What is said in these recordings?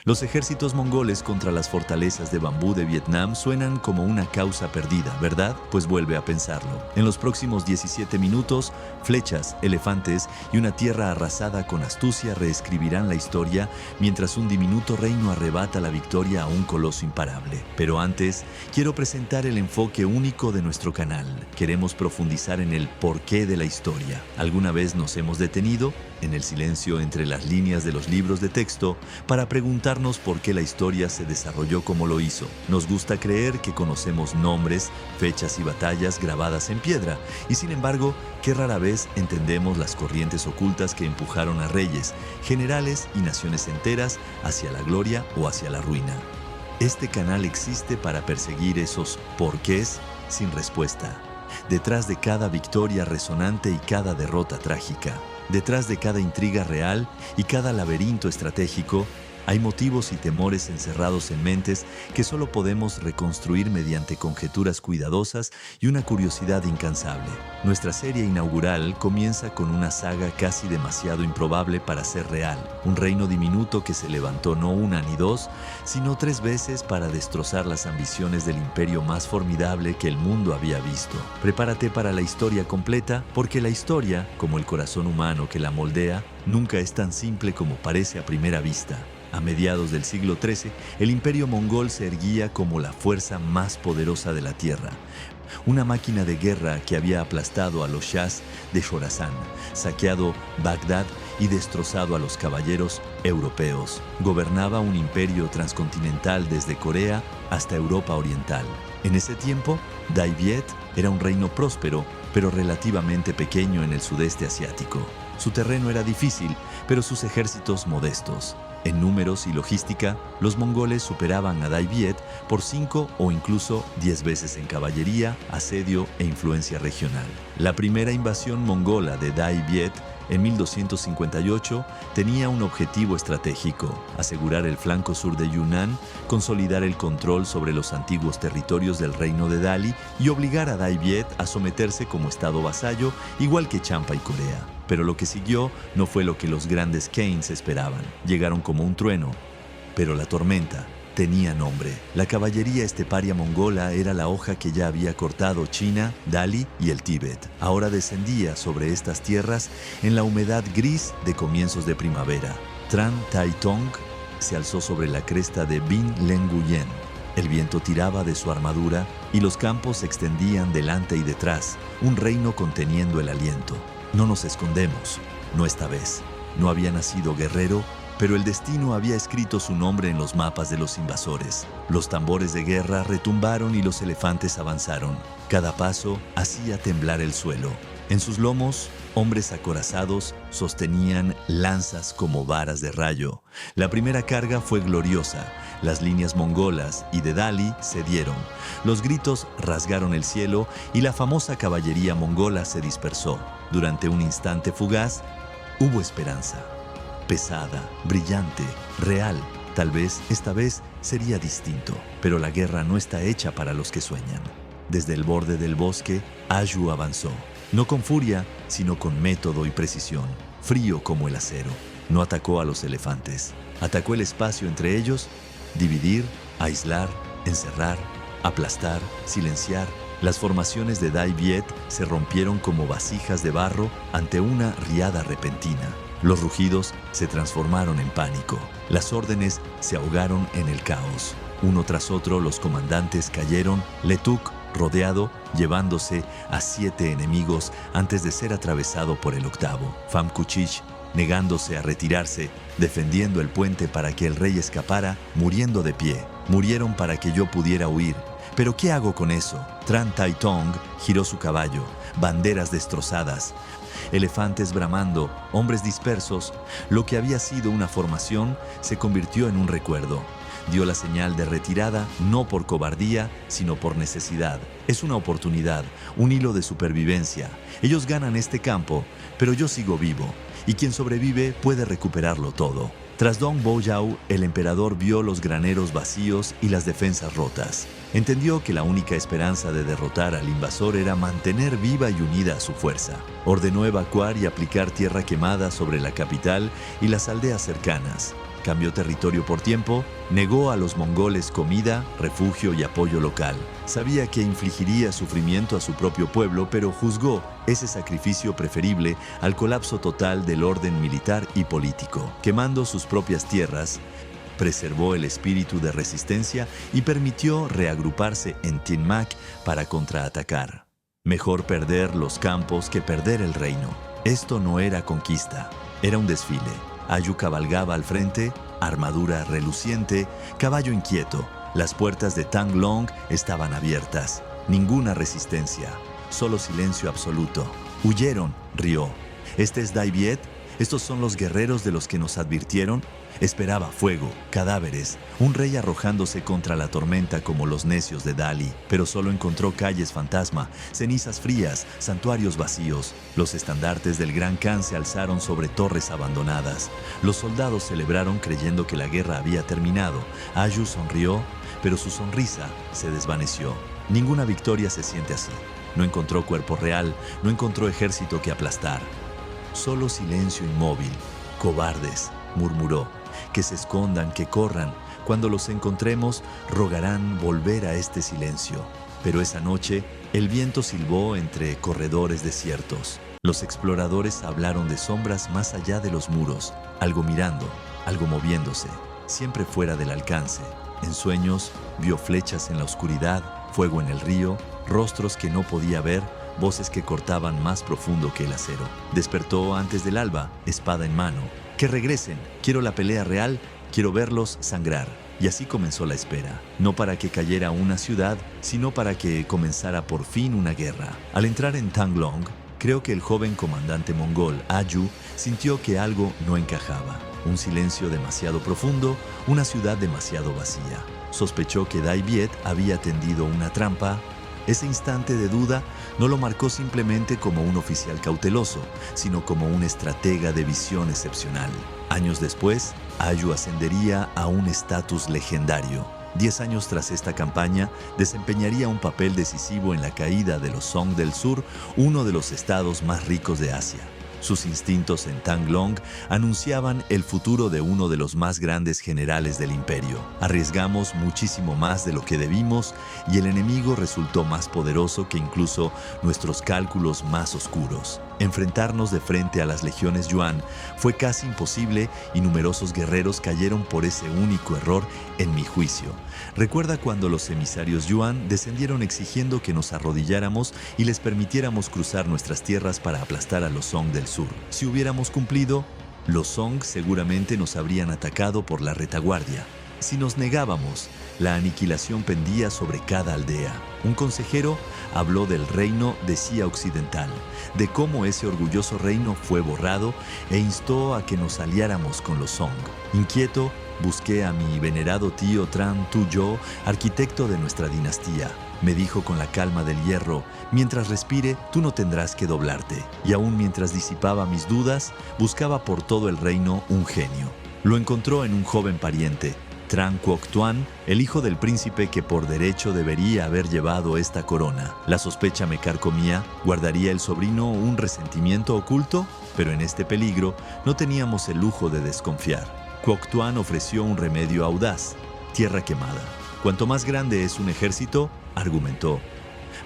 Los ejércitos mongoles contra las fortalezas de bambú de Vietnam suenan como una causa perdida, ¿verdad? Pues vuelve a pensarlo. En los próximos 17 minutos, flechas, elefantes y una tierra arrasada con astucia reescribirán la historia, mientras un diminuto reino arrebata la victoria a un coloso imparable. Pero antes, quiero presentar el enfoque único de nuestro canal. Queremos profundizar en el porqué de la historia. ¿Alguna vez nos hemos detenido en el silencio entre las líneas de los libros de texto para preguntarnos por qué la historia se desarrolló como lo hizo? Nos gusta creer que conocemos nombres, fechas y batallas grabadas en piedra, y sin embargo, que rara vez entendemos las corrientes ocultas que empujaron a reyes, generales y naciones enteras hacia la gloria o hacia la ruina. Este canal existe para perseguir esos porqués sin respuesta. Detrás de cada victoria resonante y cada derrota trágica, detrás de cada intriga real y cada laberinto estratégico, hay motivos y temores encerrados en mentes que solo podemos reconstruir mediante conjeturas cuidadosas y una curiosidad incansable. Nuestra serie inaugural comienza con una saga casi demasiado improbable para ser real. Un reino diminuto que se levantó no una ni dos, sino 3 veces para destrozar las ambiciones del imperio más formidable que el mundo había visto. Prepárate para la historia completa, porque la historia, como el corazón humano que la moldea, nunca es tan simple como parece a primera vista. A mediados del siglo XIII, el imperio mongol se erguía como la fuerza más poderosa de la tierra. Una máquina de guerra que había aplastado a los shahs de Jorasán, saqueado Bagdad y destrozado a los caballeros europeos. Gobernaba un imperio transcontinental desde Corea hasta Europa Oriental. En ese tiempo, Dai Viet era un reino próspero, pero relativamente pequeño en el sudeste asiático. Su terreno era difícil, pero sus ejércitos modestos. En números y logística, los mongoles superaban a Dai Viet por 5 o incluso 10 veces en caballería, asedio e influencia regional. La primera invasión mongola de Dai Viet en 1258 tenía un objetivo estratégico: asegurar el flanco sur de Yunnan, consolidar el control sobre los antiguos territorios del reino de Dali y obligar a Dai Viet a someterse como estado vasallo, igual que Champa y Corea. Pero lo que siguió no fue lo que los grandes Khanes esperaban. Llegaron como un trueno, pero la tormenta tenía nombre. La caballería esteparia mongola era la hoja que ya había cortado China, Dali y el Tíbet. Ahora descendía sobre estas tierras en la humedad gris de comienzos de primavera. Tran Tai Tong se alzó sobre la cresta de Bin Lenguyen. El viento tiraba de su armadura y los campos se extendían delante y detrás, un reino conteniendo el aliento. No nos escondemos, no esta vez. No había nacido guerrero, pero el destino había escrito su nombre en los mapas de los invasores. Los tambores de guerra retumbaron y los elefantes avanzaron. Cada paso hacía temblar el suelo. En sus lomos, hombres acorazados sostenían lanzas como varas de rayo. La primera carga fue gloriosa. Las líneas mongolas y de Dali cedieron. Los gritos rasgaron el cielo y la famosa caballería mongola se dispersó. Durante un instante fugaz, hubo esperanza. Pesada, brillante, real. Tal vez esta vez sería distinto. Pero la guerra no está hecha para los que sueñan. Desde el borde del bosque, Ayu avanzó. No con furia, sino con método y precisión. Frío como el acero. No atacó a los elefantes. Atacó el espacio entre ellos. Dividir, aislar, encerrar, aplastar, silenciar. Las formaciones de Dai Viet se rompieron como vasijas de barro ante una riada repentina. Los rugidos se transformaron en pánico. Las órdenes se ahogaron en el caos. Uno tras otro los comandantes cayeron. Letuk, rodeado, llevándose a 7 enemigos antes de ser atravesado por el 8º. Pham Kuchich, negándose a retirarse, defendiendo el puente para que el rey escapara, muriendo de pie. Murieron para que yo pudiera huir. ¿Pero qué hago con eso? Tran Tai Tong giró su caballo, banderas destrozadas, elefantes bramando, hombres dispersos. Lo que había sido una formación se convirtió en un recuerdo. Dio la señal de retirada no por cobardía, sino por necesidad. Es una oportunidad, un hilo de supervivencia. Ellos ganan este campo, pero yo sigo vivo, y quien sobrevive puede recuperarlo todo. Tras Dong Buyao, el emperador vio los graneros vacíos y las defensas rotas. Entendió que la única esperanza de derrotar al invasor era mantener viva y unida a su fuerza. Ordenó evacuar y aplicar tierra quemada sobre la capital y las aldeas cercanas. Cambió territorio por tiempo, negó a los mongoles comida, refugio y apoyo local. Sabía que infligiría sufrimiento a su propio pueblo, pero juzgó ese sacrificio preferible al colapso total del orden militar y político. Quemando sus propias tierras, preservó el espíritu de resistencia y permitió reagruparse en Tinmac para contraatacar. Mejor perder los campos que perder el reino. Esto no era conquista, era un desfile. Ayu cabalgaba al frente, armadura reluciente, caballo inquieto. Las puertas de Tanglong estaban abiertas. Ninguna resistencia, solo silencio absoluto. Huyeron, rió. ¿Este es Dai Viet? ¿Estos son los guerreros de los que nos advirtieron? Esperaba fuego, cadáveres, un rey arrojándose contra la tormenta como los necios de Dali, pero solo encontró calles fantasma, cenizas frías, santuarios vacíos. Los estandartes del Gran Khan se alzaron sobre torres abandonadas. Los soldados celebraron creyendo que la guerra había terminado. Ayu sonrió, pero su sonrisa se desvaneció. Ninguna victoria se siente así. No encontró cuerpo real, no encontró ejército que aplastar. Solo silencio inmóvil. Cobardes, murmuró. Que se escondan, que corran. Cuando los encontremos, rogarán volver a este silencio. Pero esa noche, el viento silbó entre corredores desiertos. Los exploradores hablaron de sombras más allá de los muros, algo mirando, algo moviéndose, siempre fuera del alcance. En sueños, vio flechas en la oscuridad, fuego en el río, rostros que no podía ver, voces que cortaban más profundo que el acero. Despertó antes del alba, espada en mano. Que regresen, quiero la pelea real, quiero verlos sangrar. Y así comenzó la espera, no para que cayera una ciudad, sino para que comenzara por fin una guerra. Al entrar en Tanglong, creo que el joven comandante mongol, Ayu, sintió que algo no encajaba. Un silencio demasiado profundo, una ciudad demasiado vacía. Sospechó que Dai Viet había tendido una trampa. Ese instante de duda no lo marcó simplemente como un oficial cauteloso, sino como un estratega de visión excepcional. Años después, Ayu ascendería a un estatus legendario. 10 años tras esta campaña, desempeñaría un papel decisivo en la caída de los Song del Sur, uno de los estados más ricos de Asia. Sus instintos en Tanglong anunciaban el futuro de uno de los más grandes generales del imperio. Arriesgamos muchísimo más de lo que debimos y el enemigo resultó más poderoso que incluso nuestros cálculos más oscuros. Enfrentarnos de frente a las legiones Yuan fue casi imposible y numerosos guerreros cayeron por ese único error, en mi juicio. Recuerda cuando los emisarios Yuan descendieron exigiendo que nos arrodilláramos y les permitiéramos cruzar nuestras tierras para aplastar a los Song del Sur. Si hubiéramos cumplido, los Song seguramente nos habrían atacado por la retaguardia. Si nos negábamos, la aniquilación pendía sobre cada aldea. Un consejero habló del reino de Xia Occidental, de cómo ese orgulloso reino fue borrado e instó a que nos aliáramos con los Song. Inquieto, busqué a mi venerado tío Tran Tu-yo, arquitecto de nuestra dinastía. Me dijo con la calma del hierro, mientras respire, tú no tendrás que doblarte. Y aún mientras disipaba mis dudas, buscaba por todo el reino un genio. Lo encontró en un joven pariente, Tran Quoc Tuan, el hijo del príncipe que por derecho debería haber llevado esta corona. La sospecha me carcomía, ¿guardaría el sobrino un resentimiento oculto? Pero en este peligro no teníamos el lujo de desconfiar. Quoc Tuan ofreció un remedio audaz, tierra quemada. Cuanto más grande es un ejército, argumentó,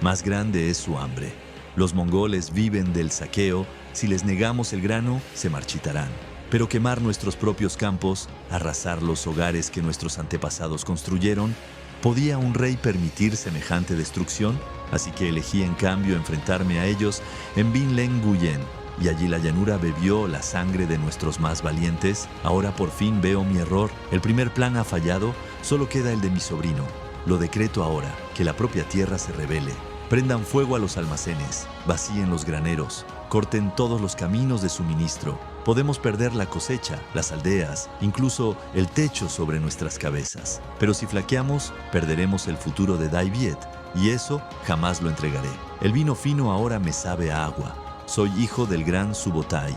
más grande es su hambre. Los mongoles viven del saqueo, si les negamos el grano, se marchitarán. Pero quemar nuestros propios campos, arrasar los hogares que nuestros antepasados construyeron, ¿podía un rey permitir semejante destrucción? Así que elegí en cambio enfrentarme a ellos en Binleng Guyen, y allí la llanura bebió la sangre de nuestros más valientes. Ahora por fin veo mi error, el primer plan ha fallado, solo queda el de mi sobrino. Lo decreto ahora, que la propia tierra se rebele. Prendan fuego a los almacenes, vacíen los graneros, corten todos los caminos de suministro. Podemos perder la cosecha, las aldeas, incluso el techo sobre nuestras cabezas. Pero si flaqueamos, perderemos el futuro de Dai Viet, y eso jamás lo entregaré. El vino fino ahora me sabe a agua. Soy hijo del gran Subotai.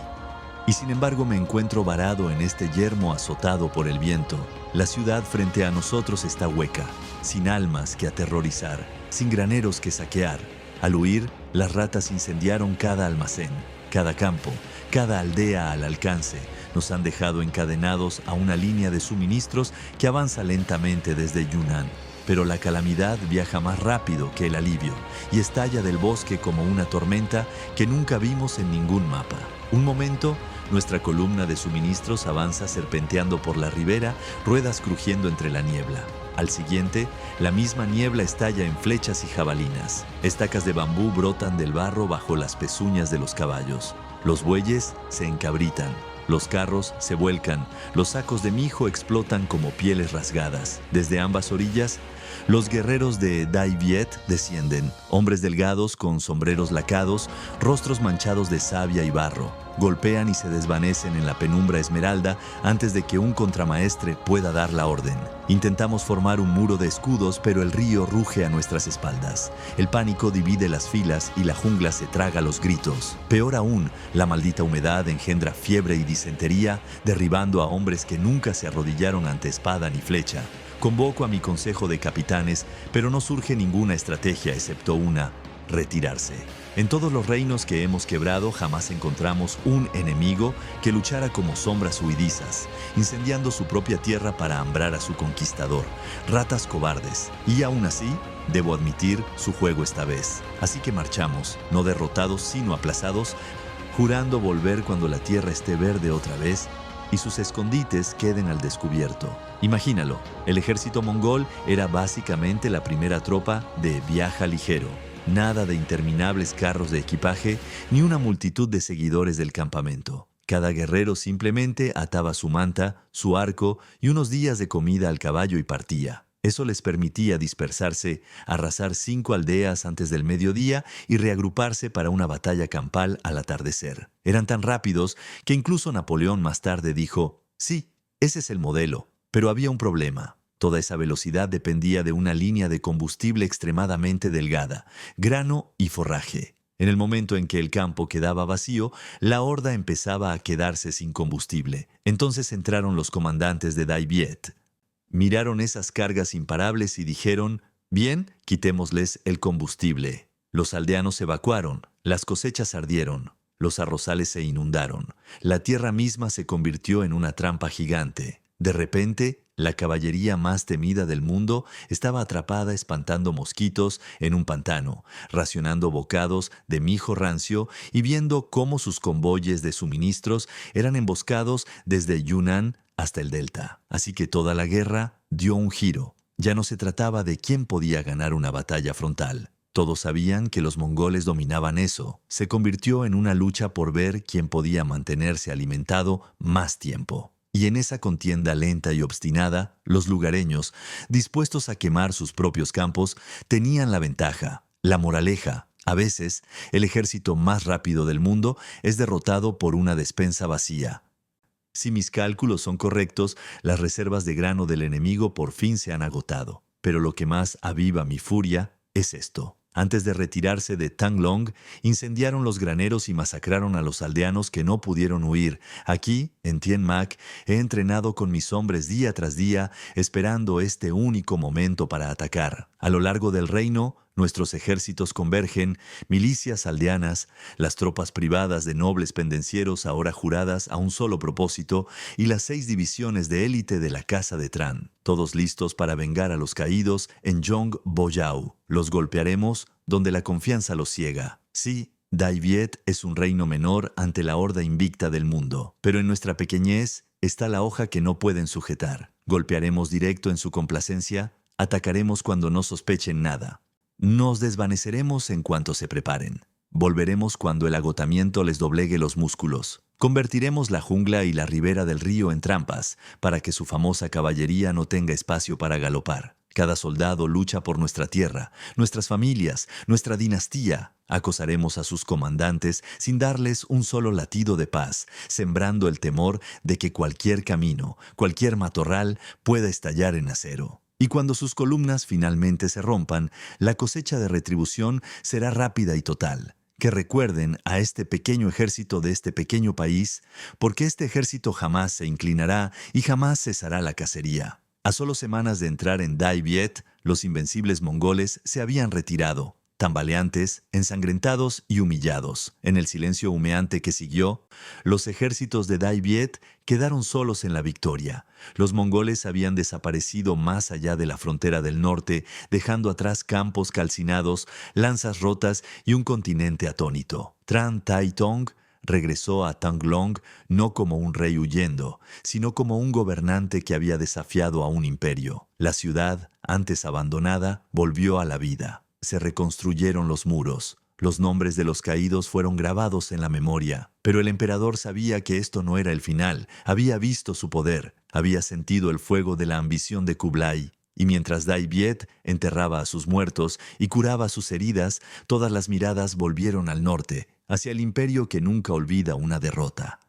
Y sin embargo me encuentro varado en este yermo azotado por el viento. La ciudad frente a nosotros está hueca, sin almas que aterrorizar, sin graneros que saquear. Al huir, las ratas incendiaron cada almacén, cada campo, cada aldea al alcance. Nos han dejado encadenados a una línea de suministros que avanza lentamente desde Yunnan. Pero la calamidad viaja más rápido que el alivio y estalla del bosque como una tormenta que nunca vimos en ningún mapa. Un momento, nuestra columna de suministros avanza serpenteando por la ribera, ruedas crujiendo entre la niebla. Al siguiente, la misma niebla estalla en flechas y jabalinas. Estacas de bambú brotan del barro bajo las pezuñas de los caballos. Los bueyes se encabritan. Los carros se vuelcan, los sacos de mijo explotan como pieles rasgadas. Desde ambas orillas, los guerreros de Dai Viet descienden, hombres delgados con sombreros lacados, rostros manchados de savia y barro. Golpean y se desvanecen en la penumbra esmeralda antes de que un contramaestre pueda dar la orden. Intentamos formar un muro de escudos, pero el río ruge a nuestras espaldas. El pánico divide las filas y la jungla se traga los gritos. Peor aún, la maldita humedad engendra fiebre y disentería, derribando a hombres que nunca se arrodillaron ante espada ni flecha. Convoco a mi consejo de capitanes, pero no surge ninguna estrategia excepto una: retirarse. En todos los reinos que hemos quebrado jamás encontramos un enemigo que luchara como sombras huidizas, incendiando su propia tierra para hambrar a su conquistador. Ratas cobardes. Y aún así, debo admitir su juego esta vez. Así que marchamos, no derrotados sino aplazados, jurando volver cuando la tierra esté verde otra vez y sus escondites queden al descubierto. Imagínalo, el ejército mongol era básicamente la primera tropa de viaja ligero. Nada de interminables carros de equipaje, ni una multitud de seguidores del campamento. Cada guerrero simplemente ataba su manta, su arco y unos días de comida al caballo y partía. Eso les permitía dispersarse, arrasar 5 aldeas antes del mediodía y reagruparse para una batalla campal al atardecer. Eran tan rápidos que incluso Napoleón más tarde dijo: sí, ese es el modelo, pero había un problema. Toda esa velocidad dependía de una línea de combustible extremadamente delgada, grano y forraje. En el momento en que el campo quedaba vacío, la horda empezaba a quedarse sin combustible. Entonces entraron los comandantes de Dai Viet. Miraron esas cargas imparables y dijeron: bien, quitémosles el combustible. Los aldeanos evacuaron, las cosechas ardieron, los arrozales se inundaron, la tierra misma se convirtió en una trampa gigante. De repente, la caballería más temida del mundo estaba atrapada espantando mosquitos en un pantano, racionando bocados de mijo rancio y viendo cómo sus convoyes de suministros eran emboscados desde Yunnan hasta el delta. Así que toda la guerra dio un giro. Ya no se trataba de quién podía ganar una batalla frontal. Todos sabían que los mongoles dominaban eso. Se convirtió en una lucha por ver quién podía mantenerse alimentado más tiempo. Y en esa contienda lenta y obstinada, los lugareños, dispuestos a quemar sus propios campos, tenían la ventaja. La moraleja: a veces, el ejército más rápido del mundo es derrotado por una despensa vacía. Si mis cálculos son correctos, las reservas de grano del enemigo por fin se han agotado. Pero lo que más aviva mi furia es esto. Antes de retirarse de Tanglong, incendiaron los graneros y masacraron a los aldeanos que no pudieron huir. Aquí, en Tien Mac, he entrenado con mis hombres día tras día, esperando este único momento para atacar. A lo largo del reino, nuestros ejércitos convergen, milicias aldeanas, las tropas privadas de nobles pendencieros ahora juradas a un solo propósito y las 6 divisiones de élite de la Casa de Tran, todos listos para vengar a los caídos en Jong Boyao. Los golpearemos donde la confianza los ciega. Sí, Dai Viet es un reino menor ante la horda invicta del mundo, pero en nuestra pequeñez está la hoja que no pueden sujetar. Golpearemos directo en su complacencia, atacaremos cuando no sospechen nada. Nos desvaneceremos en cuanto se preparen. Volveremos cuando el agotamiento les doblegue los músculos. Convertiremos la jungla y la ribera del río en trampas para que su famosa caballería no tenga espacio para galopar. Cada soldado lucha por nuestra tierra, nuestras familias, nuestra dinastía. Acosaremos a sus comandantes sin darles un solo latido de paz, sembrando el temor de que cualquier camino, cualquier matorral pueda estallar en acero. Y cuando sus columnas finalmente se rompan, la cosecha de retribución será rápida y total. Que recuerden a este pequeño ejército de este pequeño país, porque este ejército jamás se inclinará y jamás cesará la cacería. A solo semanas de entrar en Dai Viet, los invencibles mongoles se habían retirado. tambaleantes, ensangrentados y humillados. En el silencio humeante que siguió, los ejércitos de Dai Viet quedaron solos en la victoria. Los mongoles habían desaparecido más allá de la frontera del norte, dejando atrás campos calcinados, lanzas rotas y un continente atónito. Tran Tai Tong regresó a Tanglong no como un rey huyendo, sino como un gobernante que había desafiado a un imperio. La ciudad, antes abandonada, volvió a la vida. Se reconstruyeron los muros. Los nombres de los caídos fueron grabados en la memoria. Pero el emperador sabía que esto no era el final. Había visto su poder. Había sentido el fuego de la ambición de Kublai. Y mientras Dai Viet enterraba a sus muertos y curaba sus heridas, todas las miradas volvieron al norte, hacia el imperio que nunca olvida una derrota.